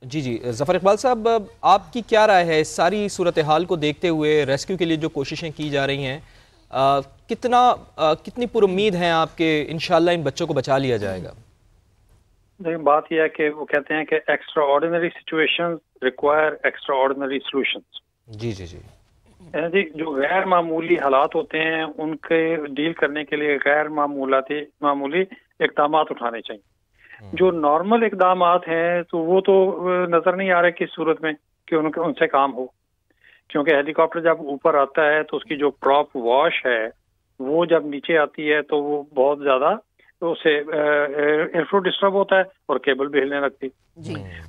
جی جی ظفر اقبال صاحب، آپ کی کیا رائے ہے اس ساری صورتحال کو دیکھتے ہوئے؟ ریسکیو کے لیے جو کوششیں کی جا رہی ہیں، کتنی پر امید ہیں آپ کہ انشاءاللہ ان بچوں کو بچا لیا جائے گا؟ لیکن بات یہ ہے کہ وہ کہتے ہیں کہ extraordinary situation require extraordinary solutions. جی جی جی جی، جو غیر معمولی حالات ہوتے ہیں ان کے ڈیل کرنے کے لیے غیر معمولی اقدامات اٹھانے چاہیے۔ جو نارمل اقدامات ہیں تو وہ تو نظر نہیں آ رہے کس صورت میں کہ ان سے کام ہو، کیونکہ ہیلی کاپٹر جب اوپر آتا ہے تو اس کی جو پراپ واش ہے وہ جب نیچے آتی ہے تو وہ بہت زیادہ اسے ایئر فلو ڈسٹرب ہوتا ہے اور کیبل بھی ہلنے لگتی۔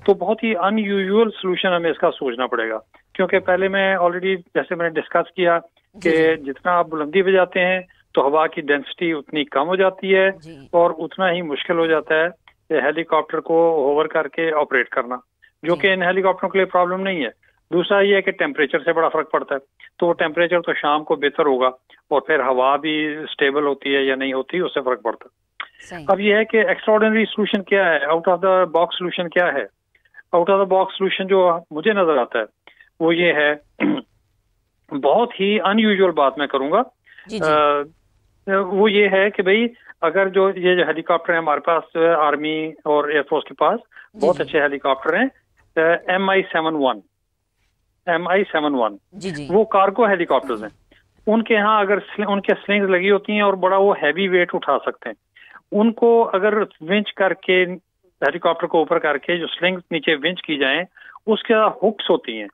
تو بہت ہی ان یوزول سولوشن ہمیں اس کا سوچنا پڑے گا، کیونکہ پہلے میں آلریڈی جیسے میں نے ڈسکس کیا کہ جتنا آپ بلندی پہ جاتے ہیں تو ہوا کی ڈینسٹی اتنی کم ہو جاتی ہے اور اتنا ہی مشکل ہو جاتا ہے ہیلی کاپٹر کو ہوور کر کے آپریٹ کرنا، جو کہ ان ہیلی کاپٹروں کے لیے پرابلم نہیں ہے۔ دوسرا یہ ہے کہ ٹیمپریچر سے بڑا فرق پڑتا ہے، تو ٹیمپریچر تو شام کو بہتر ہوگا اور پھر ہوا بھی اسٹیبل ہوتی ہے یا نہیں ہوتی اس سے فرق پڑتا ہے۔ اب یہ ہے کہ ایکسٹرا آرڈینری سولوشن کیا ہے، out of the box solution کیا ہے؟ Out of the box solution جو مجھے نظر آتا ہے وہ یہ ہے، بہت ہی ان یوزول بات میں کروں گا، وہ یہ ہے کہ بھئی اگر یہ جو ہیلی کاپٹر ہیں ہمارے پاس آرمی اور ایئر فورس کے پاس بہت اچھے ہیلی کاپٹر ہیں، MI-71 وہ کارگو ہیلی کاپٹرز ہیں۔ ان کے ہاں اگر ان کے سلنگز لگی ہوتی ہیں اور بڑا وہ ہیوی ویٹ اٹھا سکتے ہیں، ان کو اگر ونچ کر کے ہیلی کاپٹر کو اوپر کر کے جو سلنگز نیچے ونچ کی جائیں اس کے ہکس ہوتی ہیں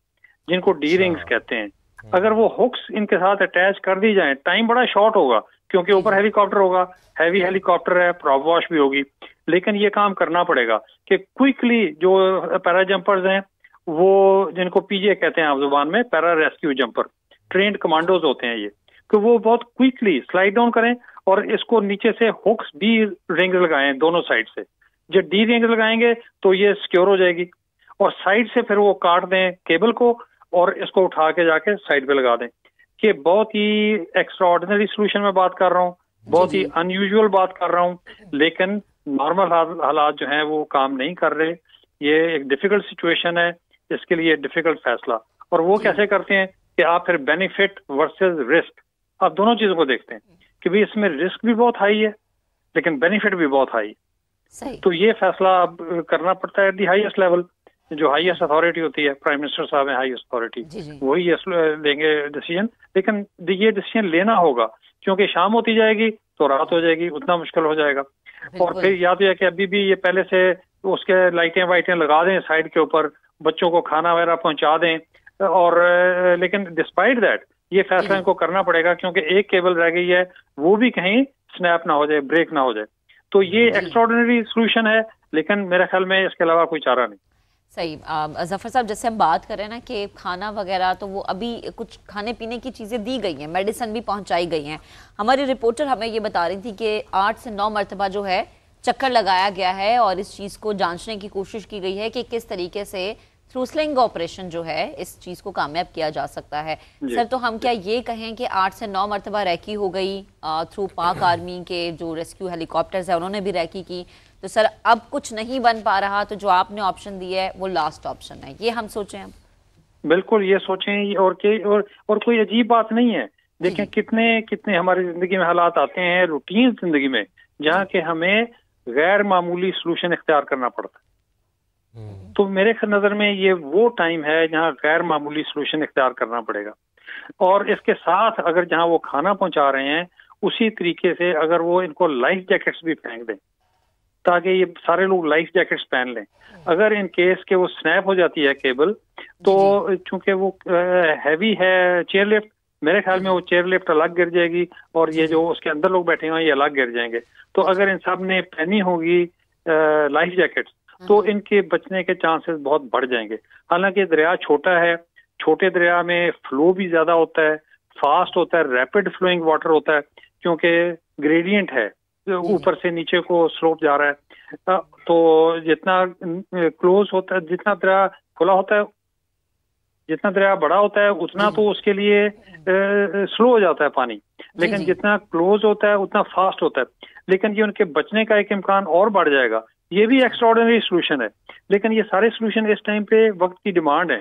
جن کو ڈی رنگز کہتے ہیں، اگر وہ ہکس ان کے ساتھ اٹیچ کر دی جائیں ٹائم بڑا شارٹ ہوگا کیونکہ اوپر ہیلی کاپٹر ہوگا، ہیوی ہیلی کاپٹر ہے، پراپ واش بھی ہوگی، لیکن یہ کام کرنا پڑے گا کہ کوئکلی جو پیرا جمپرز ہیں وہ جن کو پی جے کہتے ہیں آپ زبان میں، پیرا ریسکیو جمپر، ٹرینڈ کمانڈوز ہوتے ہیں یہ، کہ وہ بہت کوئکلی سلائڈ ڈاؤن کریں اور اس کو نیچے سے ہکس ڈی رنگ لگائیں دونوں سائڈ سے۔ جب ڈی رنگ لگائیں گے تو یہ سیکیور ہو جائے گی اور سائڈ سے پھر وہ کاٹ دیں کیبل کو اور اس کو اٹھا کے جا کے سائڈ پہ لگا دیں۔ کہ بہت ہی ایکسٹرا آرڈینری سولوشن میں بات کر رہا ہوں، بہت ہی ان یوزول بات کر رہا ہوں، لیکن نارمل حالات جو ہیں وہ کام نہیں کر رہے۔ یہ ایک ڈیفیکلٹ سچویشن ہے، اس کے لیے ڈیفیکلٹ فیصلہ، اور وہ کیسے کرتے ہیں کہ آپ پھر بینیفٹ ورسز رسک، آپ دونوں چیزوں کو دیکھتے ہیں کہ بھی اس میں رسک بھی بہت ہائی ہے لیکن بینیفٹ بھی بہت ہائی ہے۔ تو یہ فیصلہ اب کرنا پڑتا ہے دی ہائیسٹ لیول، جو ہائیسٹ اتھارٹی ہوتی ہے، پرائم منسٹر صاحب ہیں ہائیسٹ اتھارٹی، وہی لیں گے ڈیسیجن، لیکن یہ ڈیسیجن لینا ہوگا کیونکہ شام ہوتی جائے گی تو رات ہو جائے گی، اتنا مشکل ہو جائے گا۔ اور پھر یاد ہے کہ ابھی بھی یہ پہلے سے اس کے لائٹیں وائٹیں لگا دیں سائڈ کے اوپر، بچوں کو کھانا وغیرہ پہنچا دیں، اور لیکن ڈسپائٹ دیٹ یہ فیصلہ ان کو کرنا پڑے گا کیونکہ ایک کیبل رہ گئی ہے، وہ بھی کہیں سنیپ نہ ہو جائے، بریک نہ ہو جائے۔ تو یہ ایکسٹراڈنری سولوشن ہے لیکن میرے خیال میں اس کے علاوہ کوئی چارہ نہیں۔ صحیح ظفر صاحب، جیسے ہم بات کر رہے ہیں نا کہ کھانا وغیرہ تو وہ ابھی کچھ کھانے پینے کی چیزیں دی گئی ہیں، میڈیسن بھی پہنچائی گئی ہیں۔ ہماری رپورٹر ہمیں یہ بتا رہی تھی کہ 8 سے 9 مرتبہ جو ہے چکر لگایا گیا ہے اور اس چیز کو جانچنے کی کوشش کی گئی ہے کہ کس طریقے سے تھرو سلنگ آپریشن جو ہے اس چیز کو کامیاب کیا جا سکتا ہے۔ سر تو ہم کیا یہ کہیں کہ 8 سے 9 مرتبہ ریکی ہو گئی تھرو پاک آرمی کے جو ریسکیو ہیلی کاپٹرز ہیں انہوں نے بھی ریکی کی، تو سر اب کچھ نہیں بن پا رہا تو جو آپ نے آپشن دی ہے وہ لاسٹ آپشن ہے، یہ ہم سوچیں؟ اب بالکل یہ سوچیں، اور کوئی عجیب بات نہیں ہے۔ دیکھیں کتنے ہماری زندگی میں حالات آتے ہیں روٹین زندگی میں جہاں کہ ہمیں غیر معمولی سولوشن اختیار کرنا پڑتا ہے، تو میرے نظر میں یہ وہ ٹائم ہے جہاں غیر معمولی سولوشن اختیار کرنا پڑے گا۔ اور اس کے ساتھ اگر جہاں وہ کھانا پہنچا رہے ہیں اسی طریقے سے اگر وہ ان کو لائف جیکٹس بھی پھینک دیں تاکہ یہ سارے لوگ لائف جیکٹس پہن لیں، اگر ان کیس کہ وہ سنیپ ہو جاتی ہے کیبل تو چونکہ وہ ہیوی ہے چیئر لفٹ، میرے خیال میں وہ چیئر لفٹ الگ گر جائے گی اور یہ جو اس کے اندر لوگ بیٹھے ہوئے ہیں یہ الگ گر جائیں گے۔ تو اگر ان سب نے پہنی ہوگی لائف جیکٹس تو ان کے بچنے کے چانسز بہت بڑھ جائیں گے۔ حالانکہ دریا چھوٹا ہے، چھوٹے دریا میں فلو بھی زیادہ ہوتا ہے، فاسٹ ہوتا ہے، ریپڈ فلوئنگ واٹر ہوتا ہے کیونکہ گریڈینٹ ہے، اوپر سے نیچے کو سلوپ جا رہا ہے، تو جتنا کلوز ہوتا ہے، جتنا دریا کھلا ہوتا ہے، جتنا دریا بڑا ہوتا ہے اتنا تو اس کے لیے سلو ہو جاتا ہے پانی، لیکن جتنا کلوز ہوتا ہے اتنا فاسٹ ہوتا ہے۔ لیکن یہ ان کے بچنے کا ایک امکان اور بڑھ جائے گا یہ بھی ایکسٹراڈنری سولوشن ہے، لیکن یہ سارے سولوشن اس ٹائم پہ وقت کی ڈیمانڈ ہے.